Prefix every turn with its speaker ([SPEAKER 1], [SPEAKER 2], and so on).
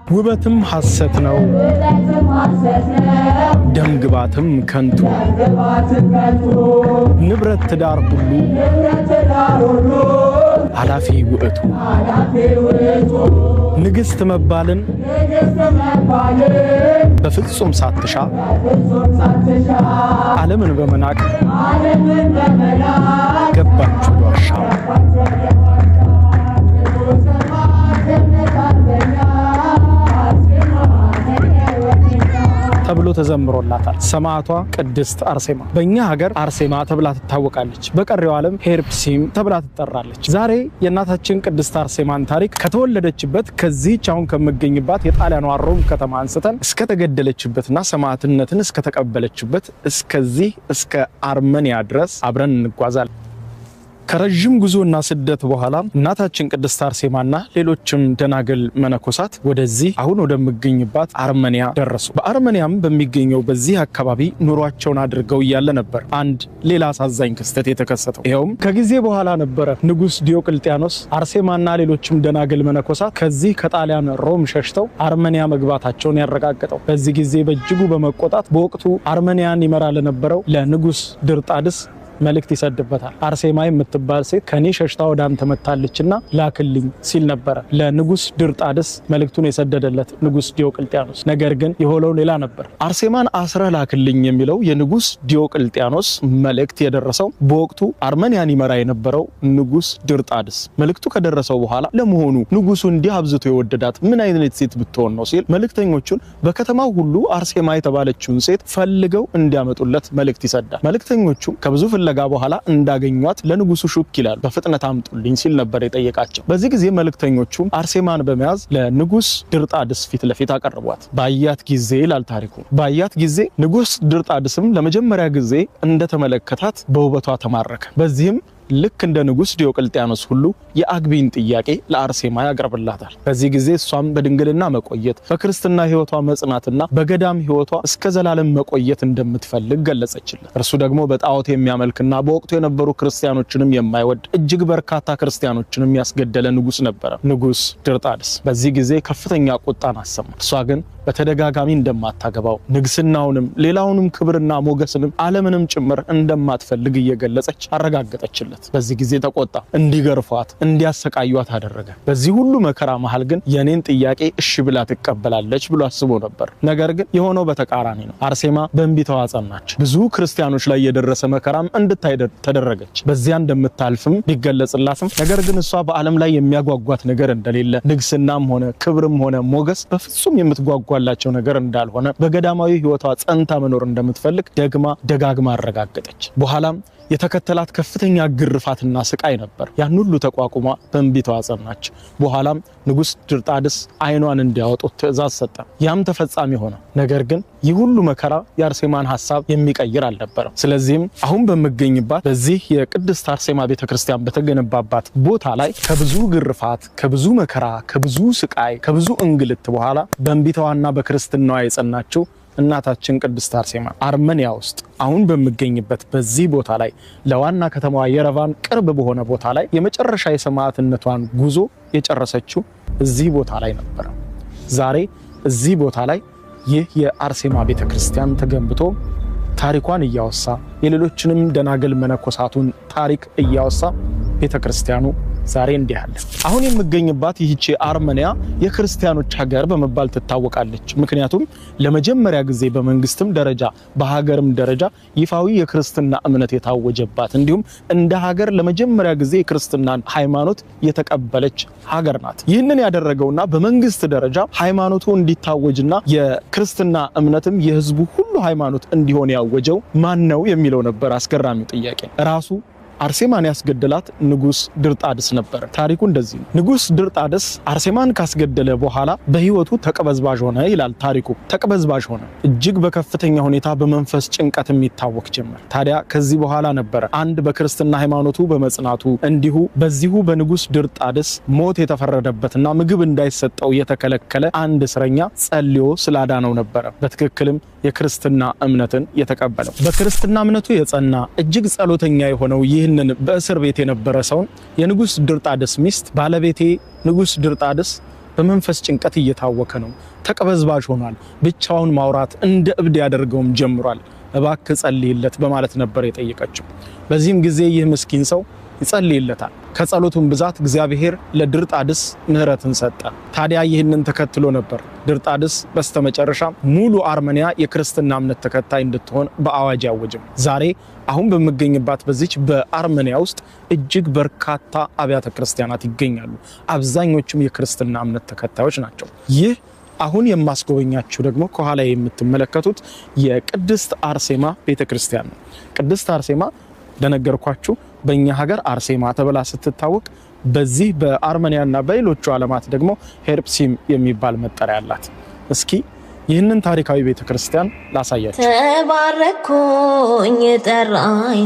[SPEAKER 1] ውበትም ሐሰት ነው ደምግባትም ከንቱ ንብረት ትዳር ሁሉ ኃላፊ ውእቱ ንግስት መባልን በፍጹም ሳትሻ ዓለምን በመናቅ ገባች ዋሻ ተብሎ ተዘምሮላታል። ሰማዕቷ ቅድስት አርሴማ በእኛ ሀገር አርሴማ ተብላ ትታወቃለች። በቀሪው ዓለም ሄርፕሲም ተብላ ትጠራለች። ዛሬ የእናታችን ቅድስት አርሴማን ታሪክ ከተወለደችበት ከዚህች አሁን ከመገኝባት የጣሊያኗ ሮም ከተማ አንስተን እስከተገደለችበትና ሰማዕትነትን እስከተቀበለችበት እስከዚህ እስከ አርመኒያ ድረስ አብረን እንጓዛለን። ከረጅም ጉዞና ስደት በኋላ እናታችን ቅድስት አርሴማና ሌሎችም ደናግል መነኮሳት ወደዚህ አሁን ወደምገኝባት አርመኒያ ደረሱ። በአርመኒያም በሚገኘው በዚህ አካባቢ ኑሯቸውን አድርገው እያለ ነበር አንድ ሌላ አሳዛኝ ክስተት የተከሰተው። ይኸውም ከጊዜ በኋላ ነበረ ንጉስ ዲዮቅልጥያኖስ አርሴማና ሌሎችም ደናግል መነኮሳት ከዚህ ከጣሊያን ሮም ሸሽተው አርመኒያ መግባታቸውን ያረጋገጠው። በዚህ ጊዜ በእጅጉ በመቆጣት በወቅቱ አርመኒያን ይመራ ለነበረው ለንጉስ ድርጣድስ መልእክት ይሰድበታል። አርሴማ የምትባል ሴት ከኔ ሸሽታ ወደ አንተ መጣለችና ላክልኝ ሲል ነበር ለንጉስ ድርጣድስ መልእክቱን የሰደደለት ንጉስ ዲዮቅልጥያኖስ። ነገር ግን የሆነው ሌላ ነበር። አርሴማን አስረህ ላክልኝ የሚለው የንጉስ ዲዮቅልጥያኖስ መልእክት የደረሰው በወቅቱ አርመኒያን ይመራ የነበረው ንጉስ ድርጣድስ። መልእክቱ ከደረሰው በኋላ ለመሆኑ ንጉሱ እንዲህ አብዝቶ የወደዳት ምን አይነት ሴት ብትሆን ነው ሲል መልእክተኞቹን በከተማው ሁሉ አርሴማ የተባለችውን ሴት ፈልገው እንዲያመጡለት መልእክት ይሰዳል። መልእክተኞቹ ከብዙ ለጋ በኋላ እንዳገኙት ለንጉሱ ሹክ ይላል። በፍጥነት አምጡልኝ ሲል ነበር የጠየቃቸው። በዚህ ጊዜ መልእክተኞቹ አርሴማን በመያዝ ለንጉስ ድርጣድስ ፊት ለፊት አቀረቧት። ባያት ጊዜ ይላል ታሪኩ። ባያት ጊዜ ንጉስ ድርጣድስም ለመጀመሪያ ጊዜ እንደተመለከታት በውበቷ ተማረከ። በዚህም ልክ እንደ ንጉስ ዲዮቅልጥያኖስ ሁሉ የአግቢን ጥያቄ ለአርሴማ ያቀርብላታል። በዚህ ጊዜ እሷም በድንግልና መቆየት በክርስትና ህይወቷ መጽናትና በገዳም ህይወቷ እስከ ዘላለም መቆየት እንደምትፈልግ ገለጸችለት። እርሱ ደግሞ በጣዖት የሚያመልክና በወቅቱ የነበሩ ክርስቲያኖችንም የማይወድ እጅግ በርካታ ክርስቲያኖችንም ያስገደለ ንጉስ ነበር ንጉስ ድርጣድስ። በዚህ ጊዜ ከፍተኛ ቁጣን አሰማ። እሷ ግን በተደጋጋሚ እንደማታገባው ንግስናውንም ሌላውንም ክብርና ሞገስንም ዓለምንም ጭምር እንደማትፈልግ እየገለጸች አረጋገጠችለት። በዚህ ጊዜ ተቆጣ። እንዲገርፏት እንዲያሰቃዩት አደረገ። በዚህ ሁሉ መከራ መሃል ግን የኔን ጥያቄ እሺ ብላ ትቀበላለች ብሎ አስቦ ነበር። ነገር ግን የሆነው በተቃራኒ ነው። አርሴማ በእንቢታዋ ጸናች። ብዙ ክርስቲያኖች ላይ የደረሰ መከራም እንድታይ ተደረገች። በዚያ እንደምታልፍም ሊገለጽላትም፣ ነገር ግን እሷ በዓለም ላይ የሚያጓጓት ነገር እንደሌለ ንግስናም ሆነ ክብርም ሆነ ሞገስ በፍጹም የምትጓጓላቸው ነገር እንዳልሆነ በገዳማዊ ህይወቷ ጸንታ መኖር እንደምትፈልግ ደጋግማ አረጋገጠች። በኋላም የተከተላት ከፍተኛ ግርፋትና ስቃይ ነበር። ያን ሁሉ ተቋቁማ በእንቢታዋ ጸናች። በኋላም ንጉስ ድርጣድስ አይኗን እንዲያወጡት ትእዛዝ ሰጠ። ያም ተፈጻሚ ሆነ። ነገር ግን ይህ ሁሉ መከራ የአርሴማን ሐሳብ የሚቀይር አልነበረም። ስለዚህም አሁን በመገኝባት በዚህ የቅድስት አርሴማ ቤተክርስቲያን በተገነባባት ቦታ ላይ ከብዙ ግርፋት፣ ከብዙ መከራ፣ ከብዙ ስቃይ፣ ከብዙ እንግልት በኋላ በእንቢታዋና በክርስትናዋ የጸናችው እናታችን ቅድስት አርሴማ አርመኒያ ውስጥ አሁን በመገኝበት በዚህ ቦታ ላይ ለዋና ከተማዋ የረቫን ቅርብ በሆነ ቦታ ላይ የመጨረሻ የሰማዕትነቷን ጉዞ የጨረሰችው እዚህ ቦታ ላይ ነበር። ዛሬ እዚህ ቦታ ላይ ይህ የአርሴማ ቤተክርስቲያን ተገንብቶ ታሪኳን እያወሳ የሌሎችንም ደናግል መነኮሳቱን ታሪክ እያወሳ ቤተክርስቲያኑ ዛሬ እንዲህ አለ። አሁን የምገኝባት ይህች አርመኒያ የክርስቲያኖች ሀገር በመባል ትታወቃለች። ምክንያቱም ለመጀመሪያ ጊዜ በመንግስትም ደረጃ በሀገርም ደረጃ ይፋዊ የክርስትና እምነት የታወጀባት እንዲሁም እንደ ሀገር ለመጀመሪያ ጊዜ የክርስትናን ሃይማኖት የተቀበለች ሀገር ናት። ይህንን ያደረገውና በመንግስት ደረጃ ሃይማኖቱ እንዲታወጅና የክርስትና እምነትም የህዝቡ ሁሉ ሃይማኖት እንዲሆን ያወጀው ማን ነው የሚለው ነበር አስገራሚው ጥያቄ። ራሱ አርሴማን ያስገደላት ንጉስ ድርጣድስ ነበር። ታሪኩ እንደዚህ ነው። ንጉስ ድርጣድስ አርሴማን ካስገደለ በኋላ በህይወቱ ተቀበዝባዥ ሆነ ይላል ታሪኩ። ተቀበዝባዥ ሆነ። እጅግ በከፍተኛ ሁኔታ በመንፈስ ጭንቀት የሚታወክ ጀመር። ታዲያ ከዚህ በኋላ ነበር አንድ በክርስትና ሃይማኖቱ በመጽናቱ እንዲሁ በዚሁ በንጉስ ድርጣድስ ሞት የተፈረደበትና ምግብ እንዳይሰጠው የተከለከለ አንድ እስረኛ ጸልዮ ስላዳነው ነበር በትክክልም የክርስትና እምነትን የተቀበለው። በክርስትና እምነቱ የጸና እጅግ ጸሎተኛ የሆነው ይህንን በእስር ቤት የነበረ ሰው የንጉስ ድርጣድስ ሚስት ባለቤቴ ንጉስ ድርጣድስ በመንፈስ ጭንቀት እየታወከ ነው። ተቀበዝባዥ ሆኗል። ብቻውን ማውራት እንደ እብድ ያደርገውም ጀምሯል። እባክህ ጸልይለት በማለት ነበር የጠየቀችው። በዚህም ጊዜ ይህ ምስኪን ሰው ይጸልይለታል። ከጸሎቱም ብዛት እግዚአብሔር ለድርጣድስ ምህረትን ሰጠ። ታዲያ ይህንን ተከትሎ ነበር ድርጣድስ በስተመጨረሻ ሙሉ አርመኒያ የክርስትና እምነት ተከታይ እንድትሆን በአዋጅ ያወጀው። ዛሬ አሁን በመገኝባት በዚች በአርመኒያ ውስጥ እጅግ በርካታ አብያተ ክርስቲያናት ይገኛሉ። አብዛኞቹም የክርስትና እምነት ተከታዮች ናቸው። ይህ አሁን የማስጎበኛችሁ ደግሞ ከኋላ የምትመለከቱት የቅድስት አርሴማ ቤተክርስቲያን ነው። ቅድስት አርሴማ እንደነገርኳችሁ በእኛ ሀገር አርሴማ ተብላ ስትታወቅ በዚህ በአርመኒያና በሌሎቹ ዓለማት ደግሞ ሄርፕሲም የሚባል መጠሪያ አላት። እስኪ ይህንን ታሪካዊ ቤተክርስቲያን ላሳያችሁ።
[SPEAKER 2] ተባረኩኝ ጠራኝ